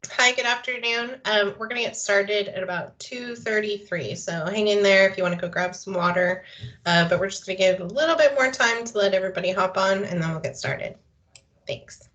Hi, good afternoon. We're going to get started at about 2:33, so hang in there if you want to go grab some water, but we're just going to give a little bit more time to let everybody hop on, and then we'll get started. Thanks.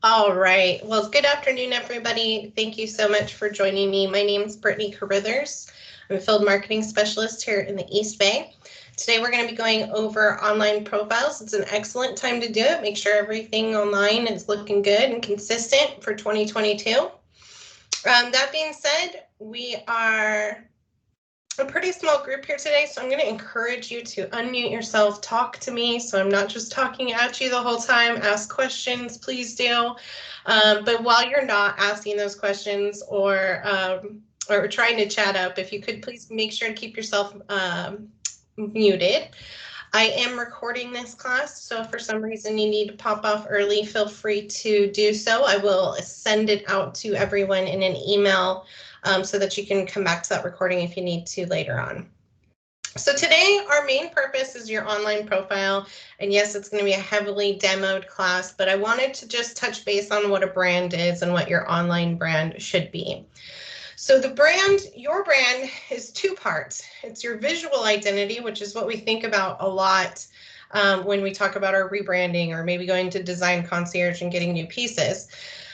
All right. Well, good afternoon, everybody. Thank you so much for joining me. My name is Brittany Carruthers. I'm a field marketing specialist here in the East Bay. Today, we're going to be going over online profiles. It's an excellent time to do it. Make sure everything online is looking good and consistent for 2022. That being said, we are a pretty small group here today, so I'm going to encourage you to unmute yourself, talk to me, so I'm not just talking at you the whole time. Ask questions, please do. But while you're not asking those questions or trying to chat up, if you could please make sure to keep yourself muted. I am recording this class, so if for some reason you need to pop off early, feel free to do so. I will send it out to everyone in an email so that you can come back to that recording if you need to later on. So today, our main purpose is your online profile. And yes, it's going to be a heavily demoed class, but I wanted to just touch base on what a brand is and what your online brand should be. So the brand, your brand is two parts. It's your visual identity, which is what we think about a lot when we talk about our rebranding or maybe going to Design Concierge and getting new pieces.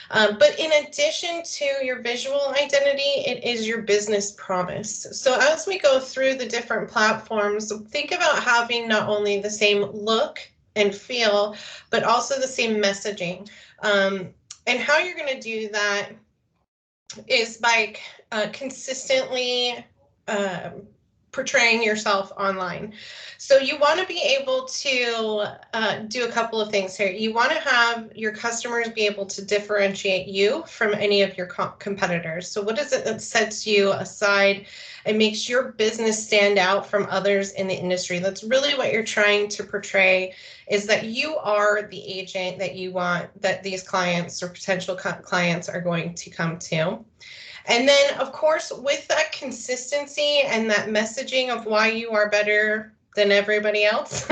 But in addition to your visual identity, it is your business promise. So as we go through the different platforms, think about having not only the same look and feel, but also the same messaging. And how you're going to do that is by consistently portraying yourself online. So you want to be able to do a couple of things here. You want to have your customers be able to differentiate you from any of your competitors. So what is it that sets you aside and makes your business stand out from others in the industry? That's really what you're trying to portray, is that you are the agent that you want, that these clients or potential clients are going to come to. And then, of course, with that consistency and that messaging of why you are better than everybody else,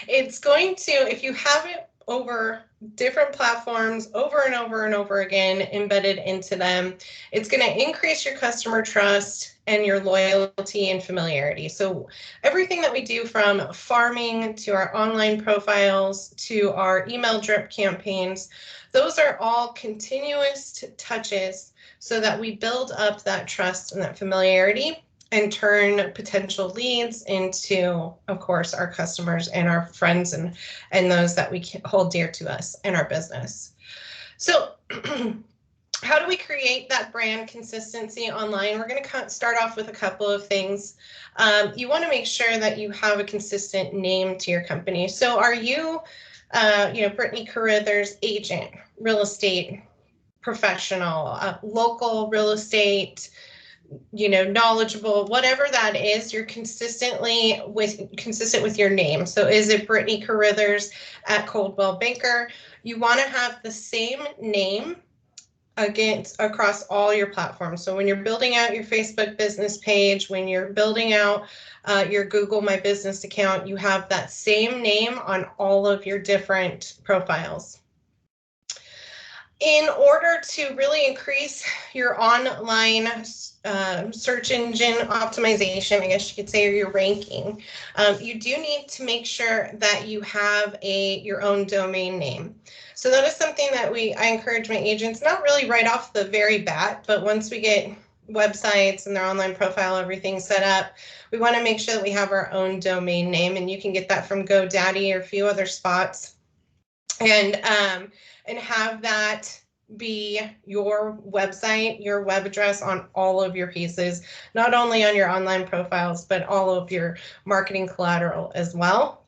it's going to, if you have it over different platforms over and over and over again embedded into them, it's going to increase your customer trust and your loyalty and familiarity. So everything that we do, from farming to our online profiles to our email drip campaigns, those are all continuous touches so that we build up that trust and that familiarity and turn potential leads into, of course, our customers and our friends and those that we hold dear to us in our business. So how do we create that brand consistency online? We're going to start off with a couple of things. You want to make sure that you have a consistent name to your company. So are you, Brittany Carruthers, agent, real estate professional, local real estate, knowledgeable, whatever that is, you're consistent with your name. So is it Brittany Carruthers at Cobalt Banker? You want to have the same name across all your platforms. So when you're building out your Facebook business page, when you're building out your Google My Business account, you have that same name on all of your different profiles. In order to really increase your online search engine optimization, I guess you could say, or your ranking, you do need to make sure that you have your own domain name. So that is something that I encourage my agents, not really right off the very bat, but once we get websites and their online profile, everything set up, we want to make sure that we have our own domain name, and you can get that from GoDaddy or a few other spots. And have that be your website, your web address on all of your pieces, not only on your online profiles, but all of your marketing collateral as well.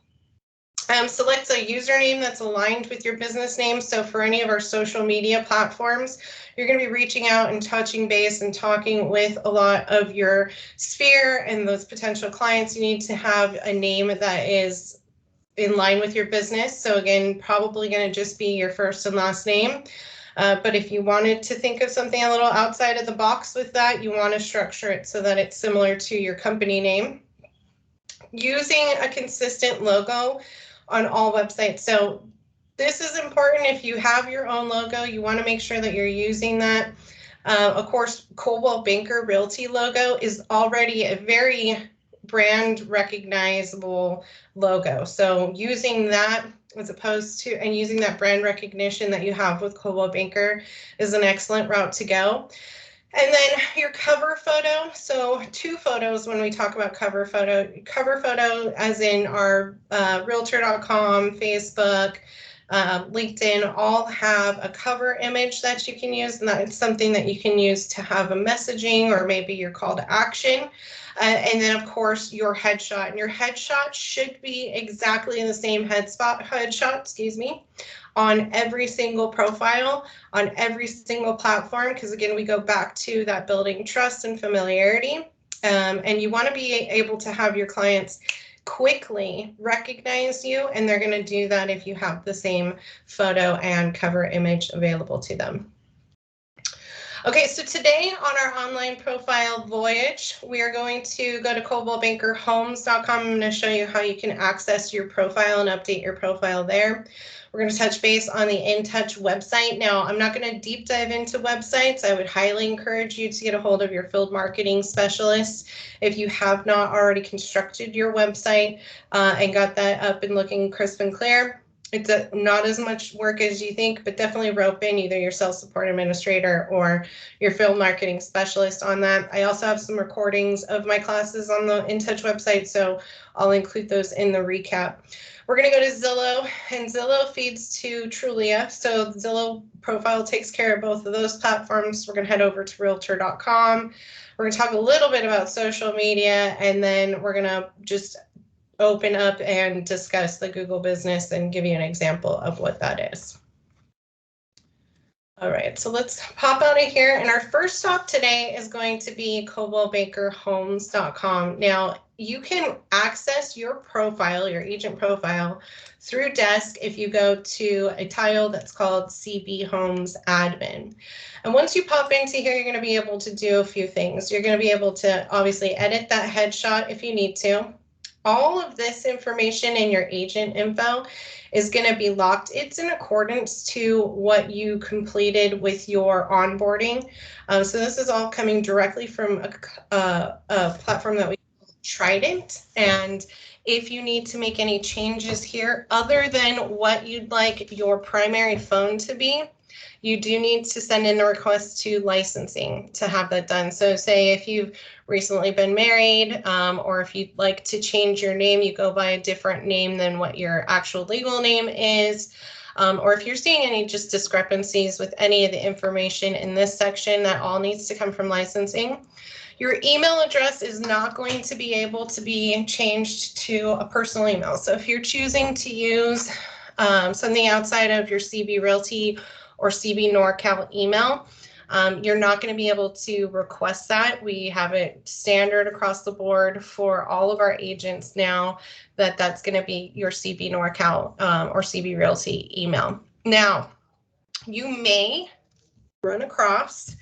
Select a username that's aligned with your business name. So for any of our social media platforms, you're going to be reaching out and touching base and talking with a lot of your sphere and those potential clients. You need to have a name that is in line with your business. So again, probably going to just be your first and last name. But if you wanted to think of something a little outside of the box with that, you want to structure it so that it's similar to your company name. Using a consistent logo on all websites. So this is important. If you have your own logo, you want to make sure that you're using that. Of course, Cobalt Banker Realty logo is already a very brand recognizable logo. So using that as opposed to, and using that brand recognition that you have with Cobalt Banker is an excellent route to go. And then your cover photo. So 2 photos when we talk about cover photo. Cover photo as in our Realtor.com, Facebook, LinkedIn, all have a cover image that you can use, and that's something that you can use to have a messaging or maybe your call to action. And then, of course, your headshot. And your headshot should be exactly in the same headshot, on every single profile, on every single platform, because again, we go back to that building trust and familiarity. And you want to be able to have your clients quickly recognize you, and they're going to do that if you have the same photo and cover image available to them. Okay, so today on our online profile voyage, we are going to go to cobaltbankerhomes.com. I'm going to show you how you can access your profile and update your profile there. We're going to touch base on the InTouch website. Now, I'm not going to deep dive into websites. I would highly encourage you to get a hold of your field marketing specialist if you have not already constructed your website and got that up and looking crisp and clear. It's not as much work as you think, but definitely rope in either your sales support administrator or your field marketing specialist on that. I also have some recordings of my classes on the InTouch website, so I'll include those in the recap. We're going to go to Zillow, and Zillow feeds to Trulia. So the Zillow profile takes care of both of those platforms. We're going to head over to Realtor.com. We're going to talk a little bit about social media, and then we're going to just open up and discuss the Google business and give you an example of what that is. All right, so let's pop out of here. And our first stop today is going to be cobaltbakerhomes.com. Now, you can access your profile, your agent profile, through Desk if you go to a tile that's called CB Homes Admin. And once you pop into here, you're going to be able to do a few things. You're going to be able to obviously edit that headshot if you need to. All of this information in your agent info is going to be locked. It's in accordance to what you completed with your onboarding. So this is all coming directly from a platform that we call Trident. And if you need to make any changes here, other than what you'd like your primary phone to be, you do need to send in a request to licensing to have that done. So say if you've recently been married, or if you'd like to change your name, you go by a different name than what your actual legal name is, or if you're seeing any just discrepancies with any of the information in this section, that all needs to come from licensing. Your email address is not going to be able to be changed to a personal email. So if you're choosing to use something outside of your CB Realty or CB NorCal email, you're not going to be able to request that. We have it standard across the board for all of our agents now that that's going to be your CB NorCal or CB Realty email. Now, you may run across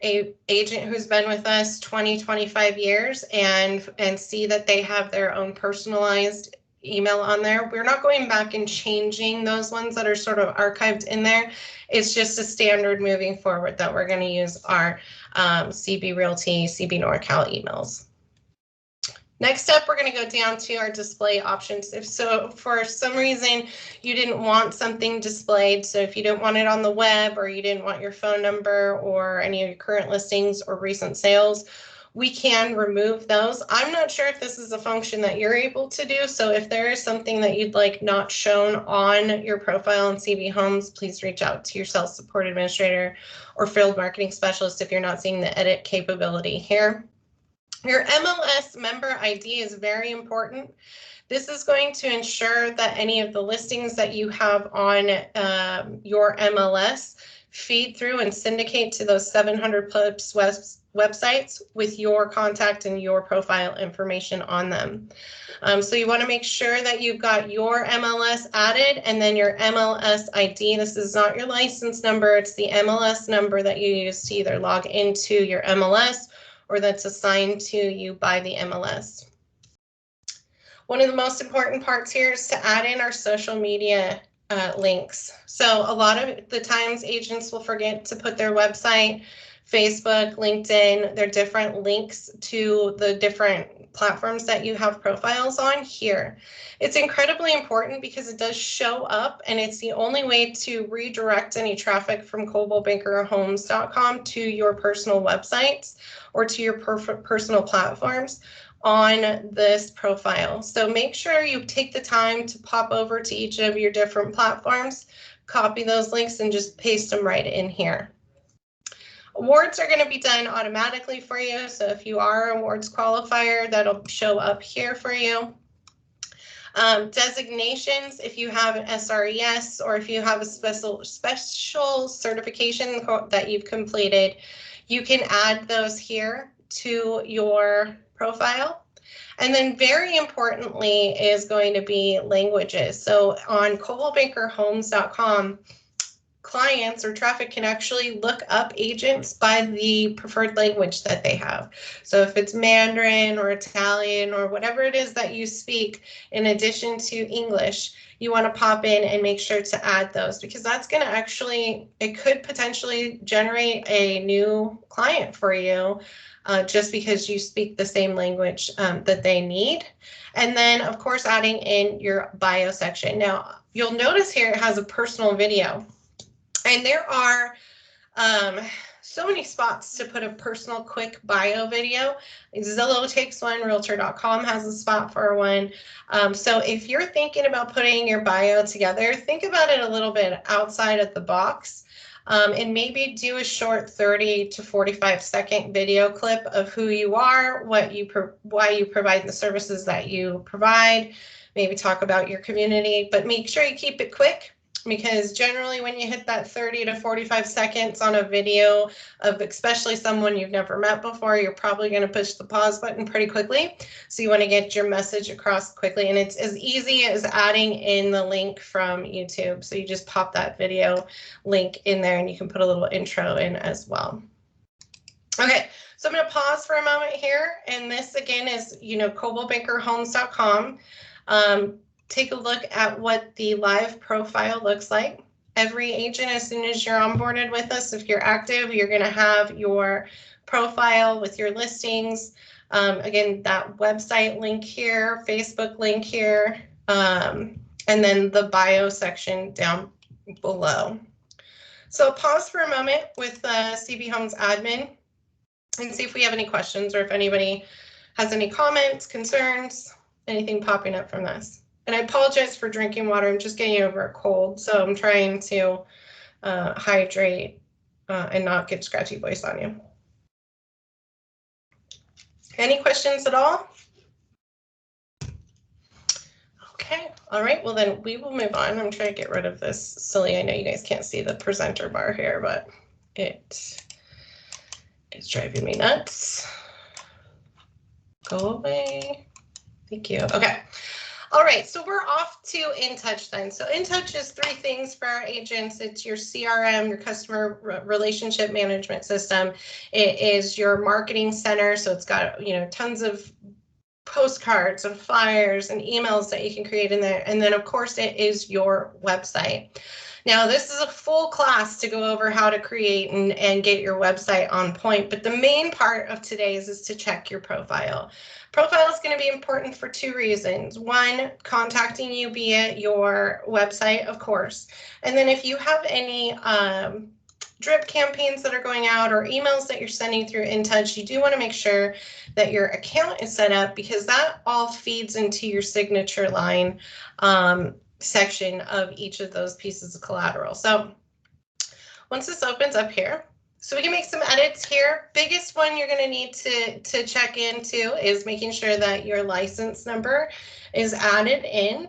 a agent who's been with us 20, 25 years and see that they have their own personalized email on there. We're not going back and changing those ones that are sort of archived in there. It's just a standard moving forward that we're going to use our CB Realty, CB NorCal emails. Next up, we're going to go down to our display options. If so, for some reason you didn't want something displayed, so if you didn't want it on the web or you didn't want your phone number or any of your current listings or recent sales, we can remove those. I'm not sure if this is a function that you're able to do, so if there is something that you'd like not shown on your profile in CB Homes, please reach out to your sales support administrator or field marketing specialist if you're not seeing the edit capability here. Your MLS member ID is very important. This is going to ensure that any of the listings that you have on your MLS feed through and syndicate to those 700 plus websites with your contact and your profile information on them. So you want to make sure that you've got your MLS added and then your MLS ID. This is not your license number, it's the MLS number that you use to either log into your MLS or that's assigned to you by the MLS. One of the most important parts here is to add in our social media links. So a lot of the times agents will forget to put their website, Facebook, LinkedIn, their different links to the different platforms that you have profiles on here. It's incredibly important because it does show up and it's the only way to redirect any traffic from cobaltbakerhomes.com to your personal websites or to your personal platforms on this profile. So make sure you take the time to pop over to each of your different platforms, copy those links and just paste them right in here. Awards are going to be done automatically for you. So if you are an awards qualifier, that'll show up here for you. Designations, if you have an SRES or if you have a special certification that you've completed, you can add those here to your profile. And then very importantly is going to be languages. So on cobaltbakerhomes.com, clients or traffic can actually look up agents by the preferred language that they have. So if it's Mandarin or Italian or whatever it is that you speak in addition to English, you want to pop in and make sure to add those because that's going to actually, it could potentially generate a new client for you just because you speak the same language that they need. And then of course adding in your bio section. Now you'll notice here it has a personal video. And there are so many spots to put a personal quick bio video. Zillow takes one, Realtor.com has a spot for one. So if you're thinking about putting your bio together, think about it a little bit outside of the box and maybe do a short 30 to 45-second video clip of who you are, why you provide the services that you provide, maybe talk about your community, but make sure you keep it quick. because generally when you hit that 30 to 45 seconds on a video of especially someone you've never met before, you're probably going to push the pause button pretty quickly. So you want to get your message across quickly, and it's as easy as adding in the link from YouTube. So you just pop that video link in there and you can put a little intro in as well. Okay, so I'm going to pause for a moment here, and this again is, cobaltbankerhomes.com. Take a look at what the live profile looks like. Every agent, as soon as you're onboarded with us, if you're active, you're going to have your profile with your listings. Again, that website link here, Facebook link here, and then the bio section down below. So pause for a moment with CB Homes admin and see if we have any questions or if anybody has any comments, concerns, anything popping up from this. And I apologize for drinking water. I'm just getting over a cold, so I'm trying to hydrate and not get scratchy voice on you. Any questions at all? Okay, all right, well then we will move on. I'm trying to get rid of this silly, I know you guys can't see the presenter bar here, but it is driving me nuts. Go away, thank you, okay. All right, so we're off to InTouch then. So InTouch is 3 things for our agents. It's your CRM, your customer relationship management system. It is your marketing center. So it's got, tons of postcards and flyers and emails that you can create in there. And then of course it is your website. Now this is a full class to go over how to create and get your website on point. But the main part of today's is to check your profile. Profile is going to be important for 2 reasons. 1, contacting you via your website, of course. And then if you have any drip campaigns that are going out or emails that you're sending through InTouch, you do want to make sure that your account is set up, because that all feeds into your signature line section of each of those pieces of collateral. So once this opens up here, so we can make some edits here. Biggest one you're going to need to check into is making sure that your license number is added in.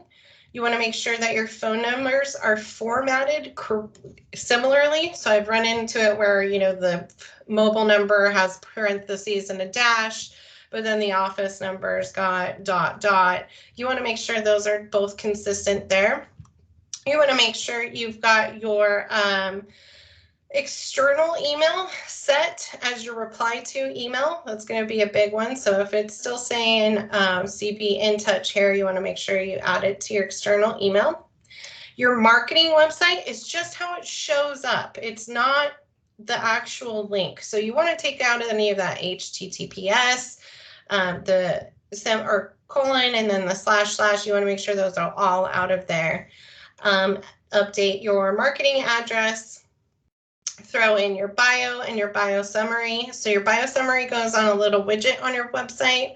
You want to make sure that your phone numbers are formatted similarly. So I've run into it where, the mobile number has parentheses and a dash, but then the office number's got ... You want to make sure those are both consistent there. You want to make sure you've got your external email set as your reply to email. That's going to be a big one. So if it's still saying CB InTouch here, you want to make sure you add it to your external email. Your marketing website is just how it shows up. It's not the actual link. So you want to take out any of that HTTPS, the colon, and then the // You want to make sure those are all out of there. Update your marketing address. Throw in your bio and your bio summary. So your bio summary goes on a little widget on your website.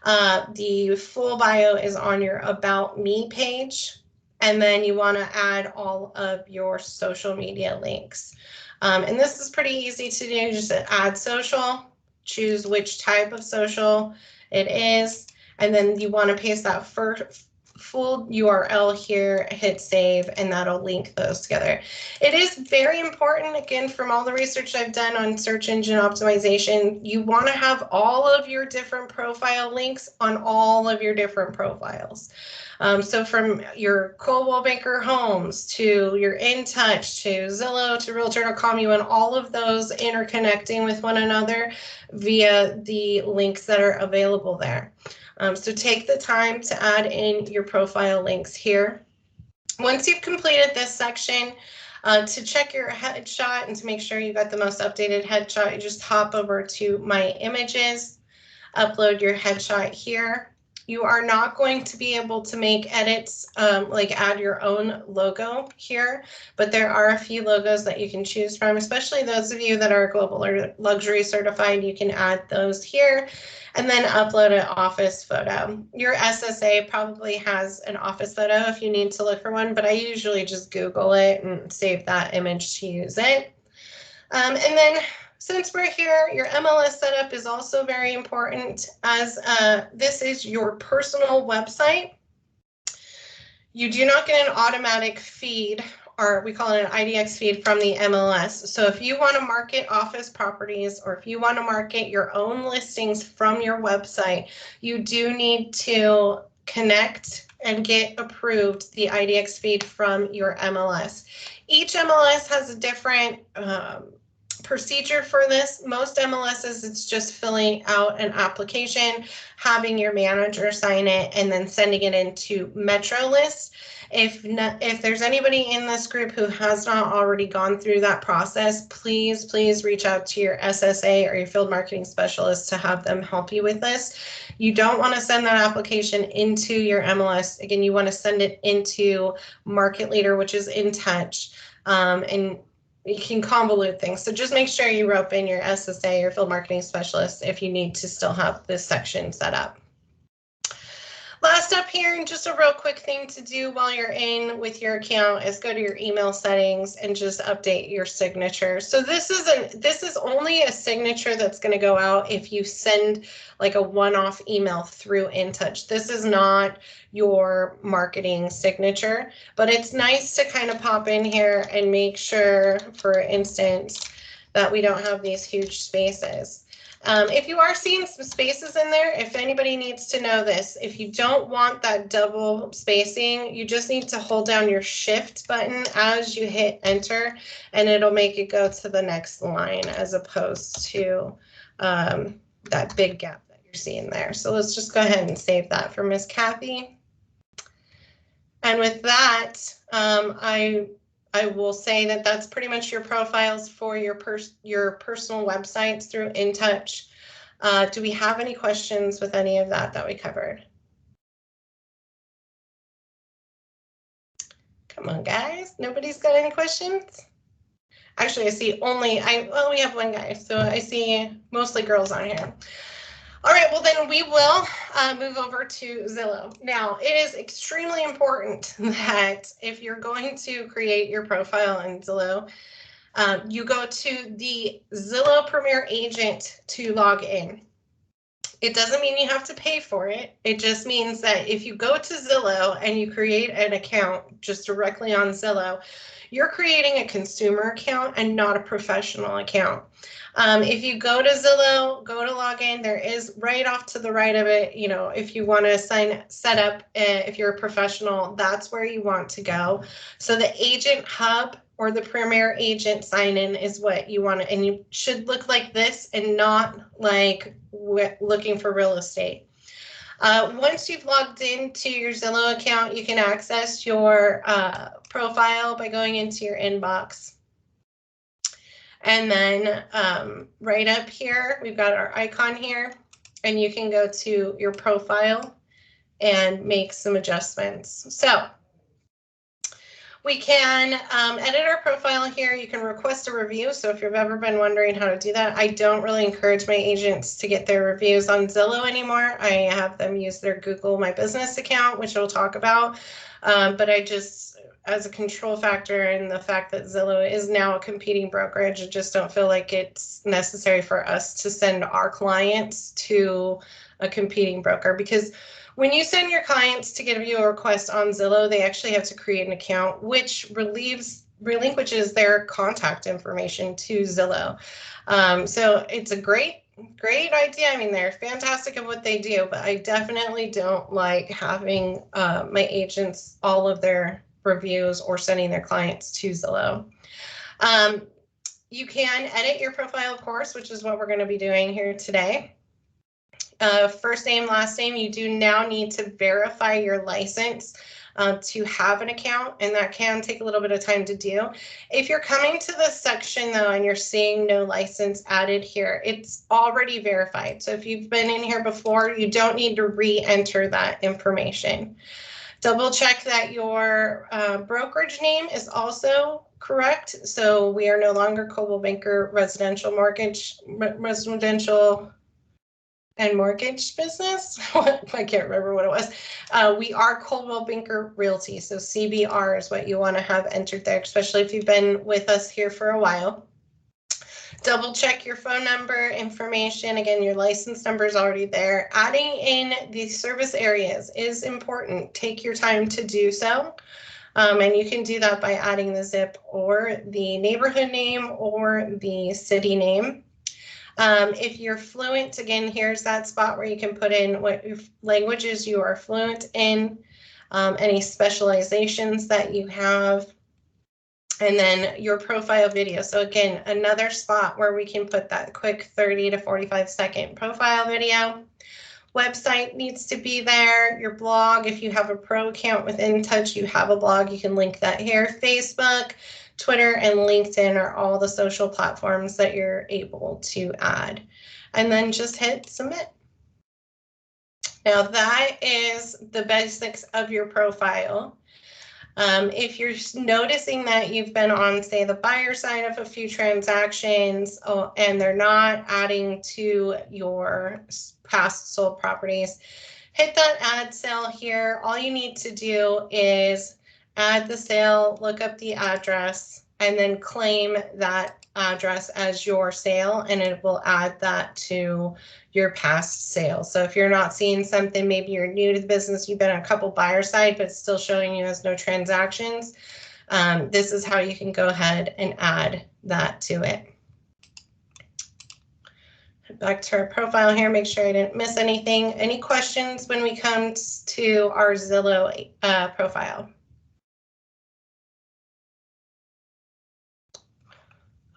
The full bio is on your About Me page. And then you want to add all of your social media links. And this is pretty easy to do. Just add social, choose which type of social it is, and then you want to paste that full URL here, hit save, and that'll link those together. It is very important, again, from all the research I've done on search engine optimization, you want to have all of your different profile links on all of your different profiles. So from your Cobalt Banker Homes to your InTouch to Zillow to Realtor.com, you want all of those interconnecting with one another via the links that are available there. So take the time to add in your profile links here. Once you've completed this section, to check your headshot and to make sure you got the most updated headshot, you just hop over to My Images, upload your headshot here. You are not going to be able to make edits, like add your own logo here, but there are a few logos that you can choose from, especially those of you that are global or luxury certified. You can add those here and then upload an office photo. Your SSA probably has an office photo if you need to look for one, but I usually just Google it and save that image to use it. And then since we're here, your MLS setup is also very important, as this is your personal website. You do not get an automatic feed we call it an IDX feed from the MLS. So if you want to market office properties or if you want to market your own listings from your website, you do need to connect and get approved the IDX feed from your MLS. Each MLS has a different procedure for this. Most MLSs, it's just filling out an application, having your manager sign it, and then sending it into MetroList. If there's anybody in this group who has not already gone through that process, please reach out to your SSA or your field marketing specialist to have them help you with this. You don't want to send that application into your MLS. Again, you want to send it into Market Leader, which is in touch, and you can convolute things. So just make sure you rope in your SSA or field marketing specialist if you need to still have this section set up. Last up here, and just a real quick thing to do while you're in with your account is go to your email settings and just update your signature. So this is only a signature that's going to go out if you send like a one-off email through InTouch. This is not your marketing signature, but it's nice to kind of pop in here and make sure, for instance, that we don't have these huge spaces. If you are seeing some spaces in there, if anybody needs to know this, if you don't want that double spacing, you just need to hold down your shift button as you hit enter, and it'll make it go to the next line as opposed to that big gap that you're seeing there. So let's just go ahead and save that for Miss Kathy. And with that, I will say that that's pretty much your profiles for your personal websites through InTouch. Do we have any questions with any of that we covered? Come on, guys. Nobody's got any questions? Actually, I see well, we have one guy, so I see mostly girls on here. All right, well then we will move over to Zillow. Now, it is extremely important that if you're going to create your profile in Zillow, you go to the Zillow Premier Agent to log in. It doesn't mean you have to pay for it. It just means that if you go to Zillow and you create an account just directly on Zillow, you're creating a consumer account and not a professional account. If you go to Zillow, go to login, there is right off to the right of it, you know, if you want to set up, if you're a professional, that's where you want to go. So the agent hub or the Premier Agent sign-in is what you want to, and you should look like this and not like looking for real estate. Once you've logged into your Zillow account, you can access your profile by going into your inbox. And then right up here, we've got our icon here, and you can go to your profile and make some adjustments. So we can edit our profile here. You can request a review. So if you've ever been wondering how to do that, I don't really encourage my agents to get their reviews on Zillow anymore. I have them use their Google My Business account, which we'll talk about. But I just, as a control factor and the fact that Zillow is now a competing brokerage, I just don't feel like it's necessary for us to send our clients to a competing broker, because when you send your clients to give you a request on Zillow, they actually have to create an account, which relinquishes their contact information to Zillow. So it's a great idea. I mean, they're fantastic at what they do, but I definitely don't like having my agents, all of their reviews or sending their clients to Zillow. You can edit your profile, of course, which is what we're going to be doing here today. First name, last name, you do now need to verify your license to have an account, and that can take a little bit of time to do. If you're coming to this section though and you're seeing no license added here, it's already verified. So if you've been in here before, you don't need to re-enter that information. Double check that your brokerage name is also correct. So we are no longer Cobalt Banker Residential and Mortgage Business. I can't remember what it was. We are Cobalt Banker Realty. So CBR is what you want to have entered there, especially if you've been with us here for a while. Double check your phone number information. Again, your license number is already there. Adding in the service areas is important. Take your time to do so. And you can do that by adding the zip or the neighborhood name or the city name. If you're fluent, again, here's that spot where you can put in what languages you are fluent in, any specializations that you have, and then your profile video. So again, another spot where we can put that quick 30 to 45-second profile video. Website needs to be there. Your blog, if you have a pro account with InTouch, you have a blog, you can link that here. Facebook, Twitter, and LinkedIn are all the social platforms that you're able to add. And then just hit submit. Now that is the basics of your profile. If you're noticing that you've been on, say, the buyer side of a few transactions and they're not adding to your past sold properties, hit that add sale here. All you need to do is add the sale, look up the address, and then claim that address as your sale, and it will add that to your past sales. So if you're not seeing something, maybe you're new to the business, you've been on a couple buyer side, but it's still showing you as no transactions, this is how you can go ahead and add that to it. Back to our profile here, make sure I didn't miss anything. Any questions when we come to our Zillow profile?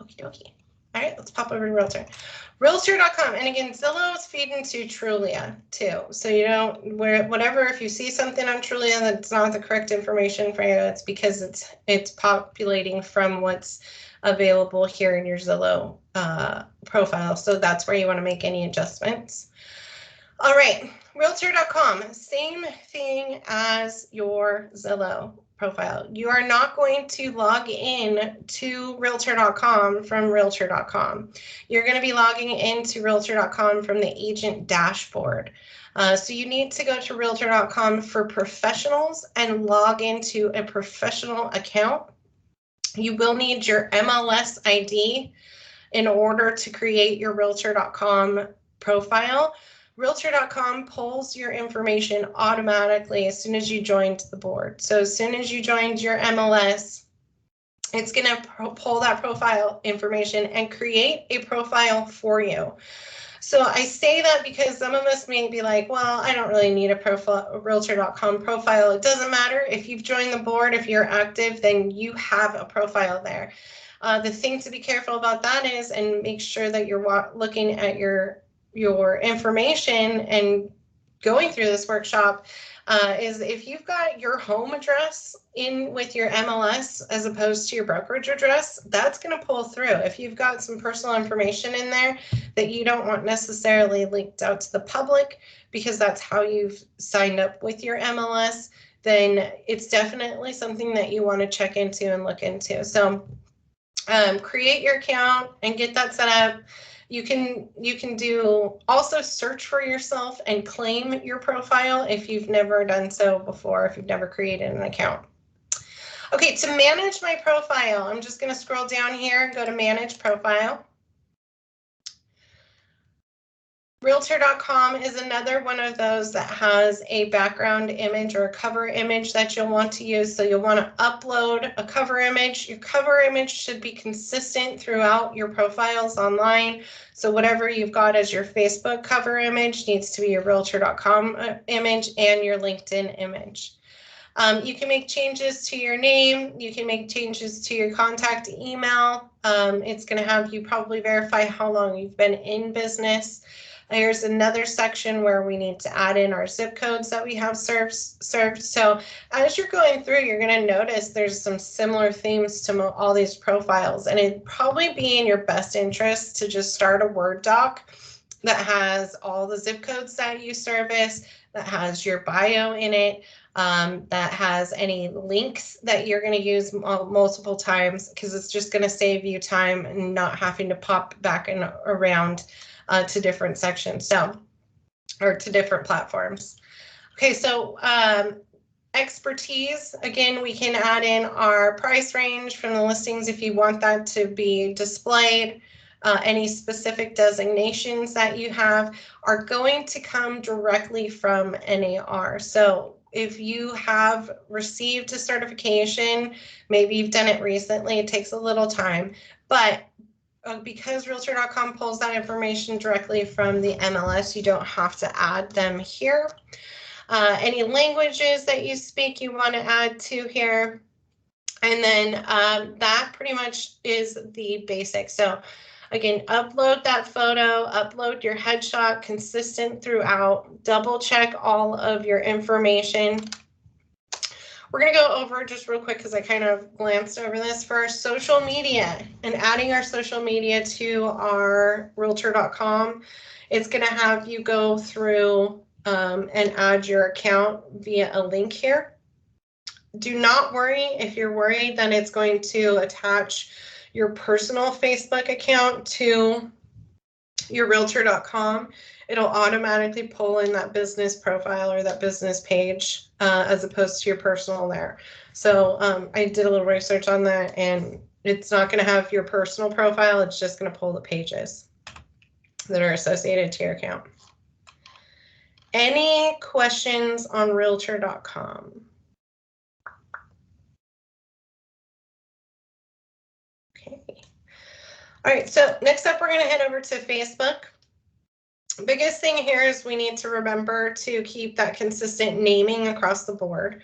Okie dokie. All right, let's pop over to Realtor. Realtor.com, and again, Zillow is feeding to Trulia too. So you don't, whatever, if you see something on Trulia that's not the correct information for you, it's because it's populating from what's available here in your Zillow profile. So that's where you want to make any adjustments. All right, Realtor.com, same thing as your Zillow profile. You are not going to log in to Realtor.com from Realtor.com. You're going to be logging into Realtor.com from the agent dashboard. So you need to go to Realtor.com for professionals and log into a professional account. You will need your MLS ID in order to create your Realtor.com profile. Realtor.com pulls your information automatically as soon as you joined the board. So as soon as you joined your MLS, it's going to pull that profile information and create a profile for you. So I say that because some of us may be like, well, I don't really need a profile, a Realtor.com profile. It doesn't matter. If you've joined the board, if you're active, then you have a profile there. The thing to be careful about that is, and make sure that you're looking at your information and going through this workshop, is if you've got your home address in with your MLS as opposed to your brokerage address, that's going to pull through. If you've got some personal information in there that you don't want necessarily linked out to the public because that's how you've signed up with your MLS, then it's definitely something that you want to check into and look into. So create your account and get that set up. You can do also search for yourself and claim your profile if you've never done so before, if you've never created an account. Okay, to manage my profile, I'm just going to scroll down here and go to manage profile. Realtor.com is another one of those that has a background image or a cover image that you'll want to use. So you'll want to upload a cover image. Your cover image should be consistent throughout your profiles online. So whatever you've got as your Facebook cover image needs to be your Realtor.com image and your LinkedIn image. You can make changes to your name. You can make changes to your contact email. It's going to have you probably verify how long you've been in business. Here's another section where we need to add in our zip codes that we have served. So as you're going through, you're going to notice there's some similar themes to all these profiles, and it'd probably be in your best interest to just start a Word doc that has all the zip codes that you service, that has your bio in it, that has any links that you're going to use multiple times, because it's just going to save you time and not having to pop back and around to different sections, or to different platforms. Okay, so expertise, again, we can add in our price range from the listings if you want that to be displayed. Any specific designations that you have are going to come directly from NAR. So if you have received a certification, maybe you've done it recently, it takes a little time, but because Realtor.com pulls that information directly from the MLS, you don't have to add them here. Any languages that you speak, you want to add to here. And then that pretty much is the basics. So again, upload that photo, upload your headshot consistent throughout, double check all of your information. We're going to go over just real quick because I kind of glanced over this for our social media and adding our social media to our Realtor.com. It's going to have you go through and add your account via a link here. Do not worry if you're worried that it's going to attach your personal Facebook account to your Realtor.com. It'll automatically pull in that business profile or that business page as opposed to your personal there. So I did a little research on that, and it's not going to have your personal profile. It's just going to pull the pages that are associated to your account. Any questions on Realtor.com? Okay. All right, so next up, we're going to head over to Facebook. Biggest thing here is we need to remember to keep that consistent naming across the board.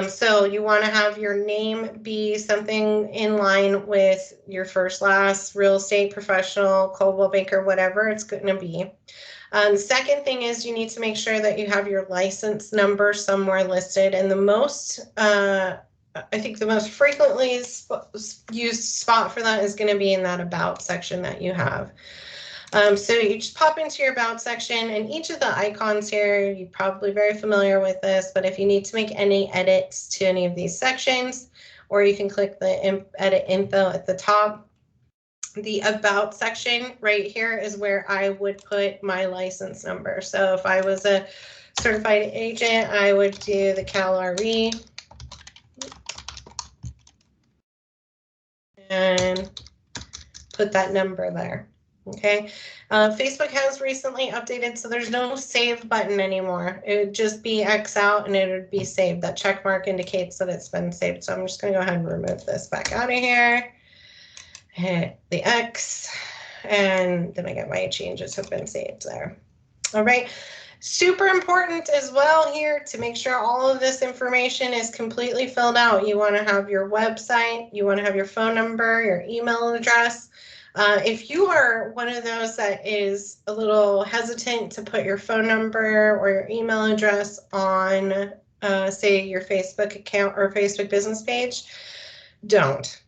So you want to have your name be something in line with your first, last, real estate professional, Cobalt banker, whatever it's going to be. The second thing is you need to make sure that you have your license number somewhere listed, and the most I think the most frequently used spot for that is going to be in that about section that you have. So you just pop into your about section, and each of the icons here, you're probably very familiar with this, but if you need to make any edits to any of these sections, or you can click the edit info at the top. The about section right here is where I would put my license number. So if I was a certified agent, I would do the CalRE and put that number there. Okay, Facebook has recently updated, so there's no save button anymore. It would just be X out and it would be saved. That check mark indicates that it's been saved. So I'm just going to go ahead and remove this back out of here. Hit the X, and then I get my changes have been saved there. All right. Super important as well here to make sure all of this information is completely filled out. You want to have your website, you want to have your phone number, your email address. If you are one of those that is a little hesitant to put your phone number or your email address on, say, your Facebook account or Facebook business page, don't.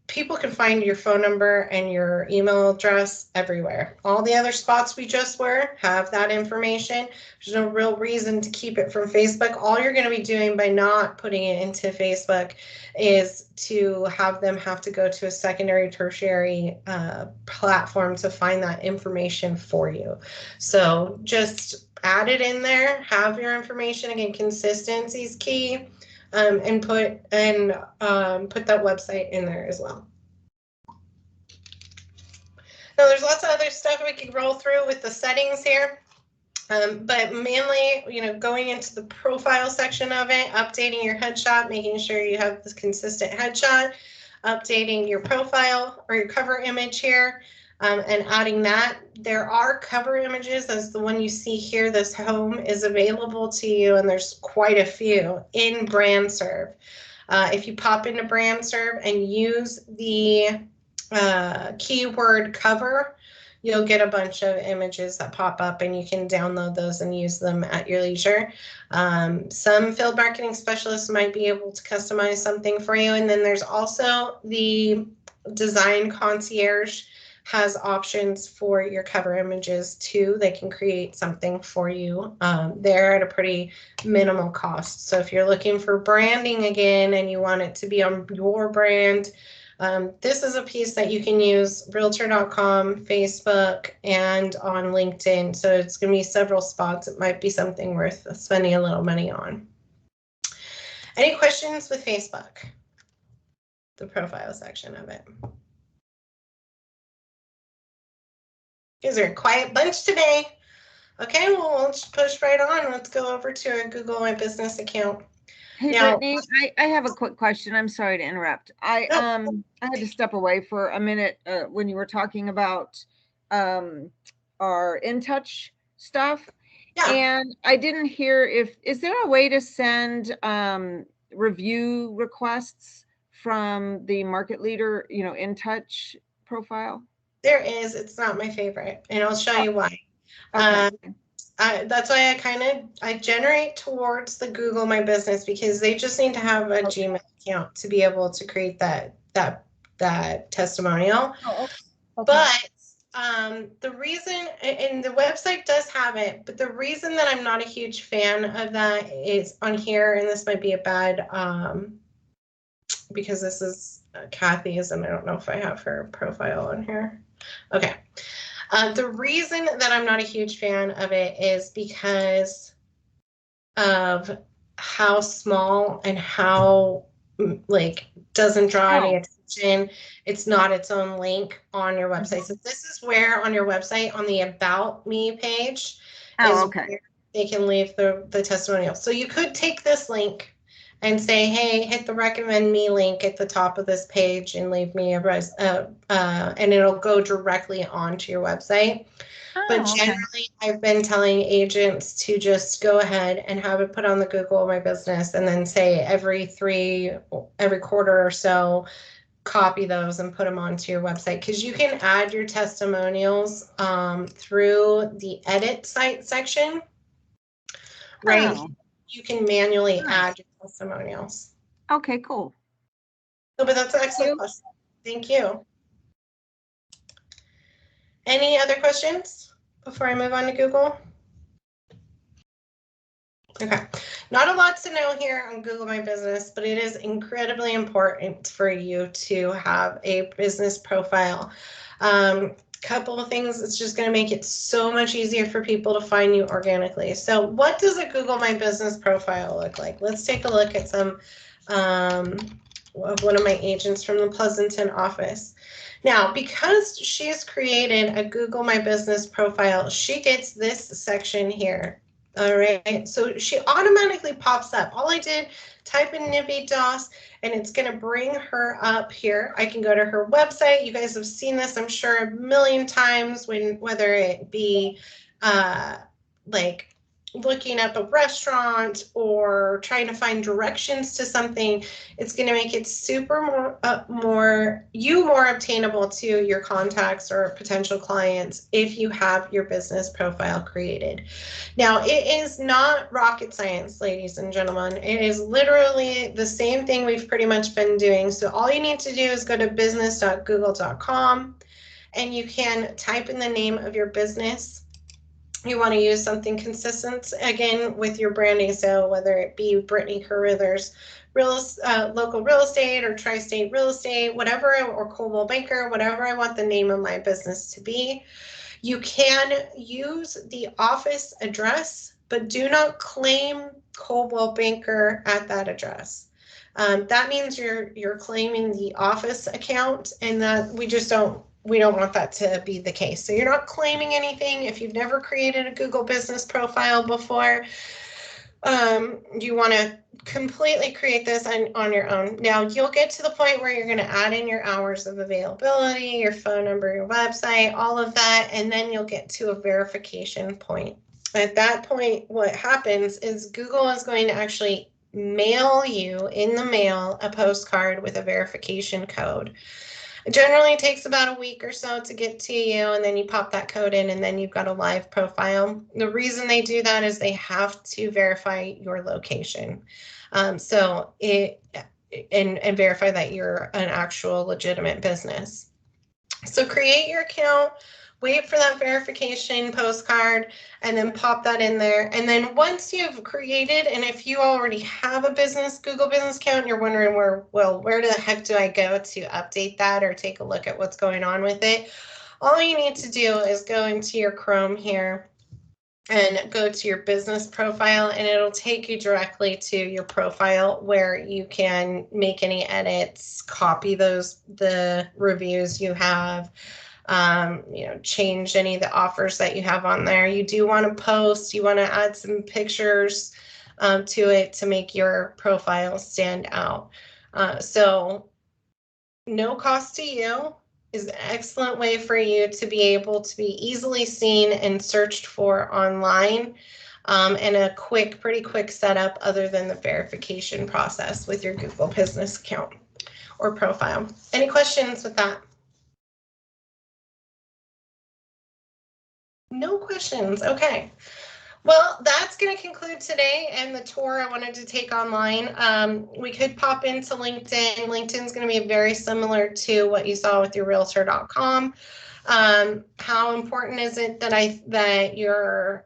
People can find your phone number and your email address everywhere. All the other spots we just were have that information. There's no real reason to keep it from Facebook. All you're going to be doing by not putting it into Facebook is to have them have to go to a secondary, tertiary platform to find that information for you. So just add it in there, have your information. Again, consistency is key. And put that website in there as well. Now, there's lots of other stuff we can roll through with the settings here, but mainly, going into the profile section of it, updating your headshot, making sure you have this consistent headshot, updating your profile or your cover image here, and adding that. There are cover images, as the one you see here. This home is available to you, and there's quite a few in BrandServe. If you pop into BrandServe and use the keyword cover, you'll get a bunch of images that pop up, and you can download those and use them at your leisure. Some field marketing specialists might be able to customize something for you, and then there's also the design concierge has options for your cover images too. They can create something for you there at a pretty minimal cost. So if you're looking for branding again and you want it to be on your brand, this is a piece that you can use Realtor.com, Facebook, and on LinkedIn. So it's going to be several spots. It might be something worth spending a little money on. Any questions with Facebook? The profile section of it. You guys are a quiet bunch today. Okay, well, let's push right on. Let's go over to our Google My Business account. Hey, Now, Brittany, I have a quick question. I'm sorry to interrupt. I had to step away for a minute when you were talking about um our InTouch stuff, yeah, and I didn't hear if is there a way to send review requests from the market leader, InTouch profile? there is. It's not my favorite, and I'll show Oh, you why. okay. Um, that's why I generate towards the Google My Business because they just need to have a Okay. Gmail account to be able to create that testimonial. Oh, okay. But the reason, and the website does have it, but the reason that I'm not a huge fan of that is on here, and this might be a bad because this is Kathy's, and I don't know if I have her profile on here. Okay. The reason that I'm not a huge fan of it is because of how small and how like doesn't draw any Oh, attention. It's not its own link on your website. So this is where on your website on the About Me page oh, is okay. where they can leave the testimonial. So you could take this link and say, hey, hit the recommend me link at the top of this page and leave me and it'll go directly onto your website. But Oh, okay. generally, I've been telling agents to just go ahead and have it put on the Google My Business and then say every quarter or so, copy those and put them onto your website because you can add your testimonials through the edit site section. Right. Oh, You can manually nice. add your testimonials. Okay, cool. Oh, but that's an Thank excellent you. question. Thank you. Any other questions before I move on to Google? Okay, not a lot to know here on Google My Business, but it is incredibly important for you to have a business profile. Couple of things, it's just going to make it so much easier for people to find you organically. So what does a Google My Business profile look like? Let's take a look at some of one of my agents from the Pleasanton office. Now, because she has created a Google My Business profile, she gets this section here. All right, so she automatically pops up. All I did, type in Nibby DOS, and it's going to bring her up here. I can go to her website. You guys have seen this, I'm sure, a million times, whether it be like looking up a restaurant or trying to find directions to something. It's going to make it super more obtainable to your contacts or potential clients if you have your business profile created. Now, it is not rocket science, ladies and gentlemen. It is literally the same thing we've pretty much been doing. So all you need to do is go to business.google.com and you can type in the name of your business. You want to use something consistent again with your branding. So whether it be Brittany Carruthers local real estate or tri-state real estate, whatever, or Cobalt Banker, whatever I want the name of my business to be. You can use the office address, but do not claim Cobalt Banker at that address. That means you're claiming the office account, and that we don't want that to be the case. So you're not claiming anything. If you've never created a Google business profile before, you want to completely create this on your own. Now you'll get to the point where you're going to add in your hours of availability, your phone number, your website, all of that, and then you'll get to a verification point. At that point, what happens is Google is going to actually mail you in the mail a postcard with a verification code. It generally takes about a week or so to get to you, and then you pop that code in, and then you've got a live profile. The reason they do that is they have to verify your location. And verify that you're an actual legitimate business. So create your account, wait for that verification postcard, and then pop that in there. And then once you've created, and if you already have a Google business account, you're wondering where the heck do I go to update that or take a look at what's going on with it? All you need to do is go into your Chrome here and go to your business profile, and it'll take you directly to your profile where you can make any edits, copy the reviews you have, change any of the offers that you have on there. You do want to post, you want to add some pictures to it to make your profile stand out. So no cost to you is an excellent way for you to be able to be easily seen and searched for online, and a pretty quick setup other than the verification process with your Google business account or profile. Any questions with that? No questions. Okay. Well, that's going to conclude today and the tour I wanted to take online. We could pop into LinkedIn. LinkedIn's going to be very similar to what you saw with your realtor.com. How important is it that you're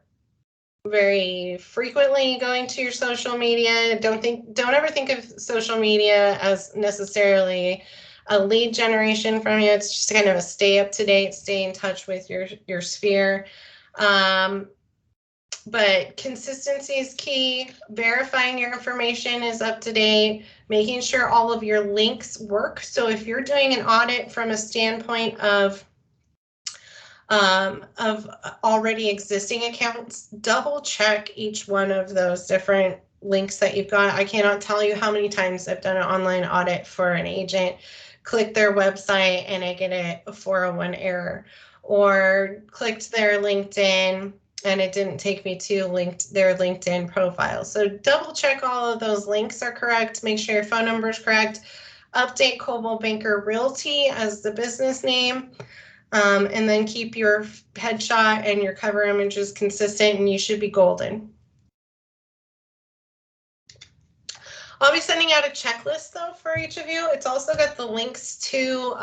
very frequently going to your social media? Don't ever think of social media as necessarily a lead generation from you. It's just kind of a stay up to date, stay in touch with your sphere. But consistency is key. Verifying your information is up to date, making sure all of your links work. So if you're doing an audit from a standpoint of already existing accounts, double check each one of those different links that you've got. I cannot tell you how many times I've done an online audit for an agent, click their website and I get a 401 error, or clicked their LinkedIn and it didn't take me to their LinkedIn profile. So double check all of those links are correct. Make sure your phone number is correct. Update Cobalt Banker Realty as the business name. And then keep your headshot and your cover images consistent and you should be golden. I'll be sending out a checklist though for each of you. It's also got the links to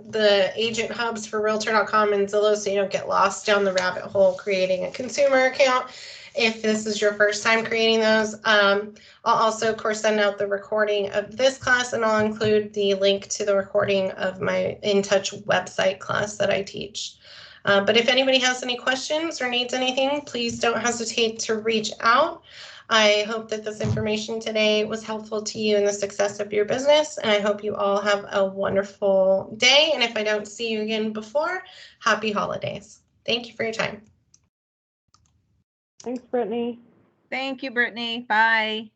the agent hubs for realtor.com and Zillow, so you don't get lost down the rabbit hole creating a consumer account if this is your first time creating those. I'll also, of course, send out the recording of this class, and I'll include the link to the recording of my In Touch website class that I teach. But if anybody has any questions or needs anything, please don't hesitate to reach out. I hope that this information today was helpful to you in the success of your business, and I hope you all have a wonderful day. And if I don't see you again before, happy holidays. Thank you for your time. Thanks, Brittany. Thank you, Brittany. Bye.